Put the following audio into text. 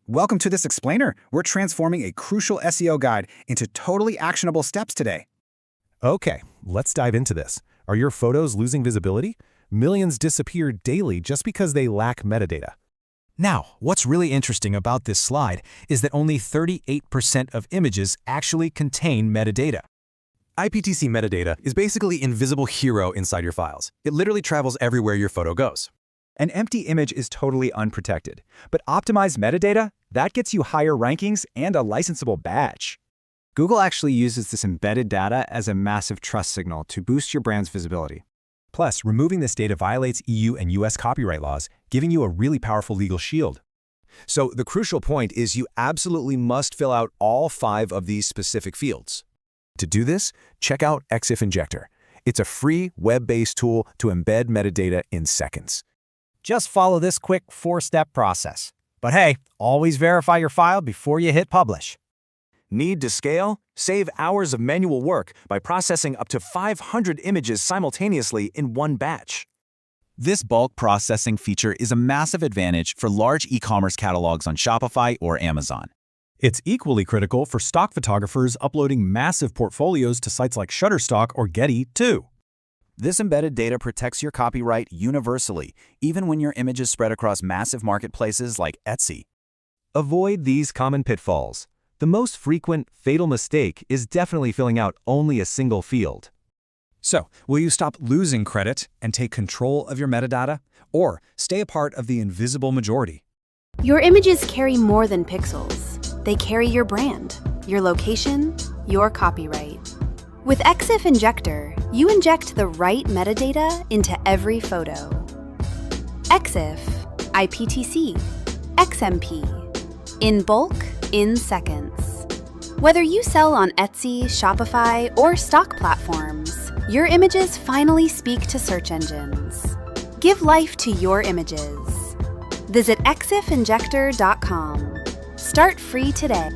Welcome to this explainer. We're transforming a crucial SEO guide into totally actionable steps today. Okay, let's dive into this. Are your photos losing visibility? Millions disappear daily just because they lack metadata. Now, what's really interesting about this slide is that only 38% of images actually contain metadata. IPTC metadata is basically invisible hero inside your files. It literally travels everywhere your photo goes. An empty image is totally unprotected, but optimized metadata, that gets you higher rankings and a licensable badge. Google actually uses this embedded data as a massive trust signal to boost your brand's visibility. Plus, removing this data violates EU and US copyright laws, giving you a really powerful legal shield. So the crucial point is you absolutely must fill out all 5 of these specific fields. To do this, check out EXIF Injector. It's a free web-based tool to embed metadata in seconds. Just follow this quick 4-step process. But hey, always verify your file before you hit publish. Need to scale? Save hours of manual work by processing up to 500 images simultaneously in one batch. This bulk processing feature is a massive advantage for large e-commerce catalogs on Shopify or Amazon. It's equally critical for stock photographers uploading massive portfolios to sites like Shutterstock or Getty, too. This embedded data protects your copyright universally, even when your image is spread across massive marketplaces like Etsy. Avoid these common pitfalls. The most frequent, fatal mistake is definitely filling out only a single field. So, will you stop losing credit and take control of your metadata, or stay a part of the invisible majority? Your images carry more than pixels. They carry your brand, your location, your copyright. With EXIF Injector, you inject the right metadata into every photo. EXIF, IPTC, XMP. In bulk, in seconds. Whether you sell on Etsy, Shopify, or stock platforms, your images finally speak to search engines. Give life to your images. Visit exifinjector.com. Start free today.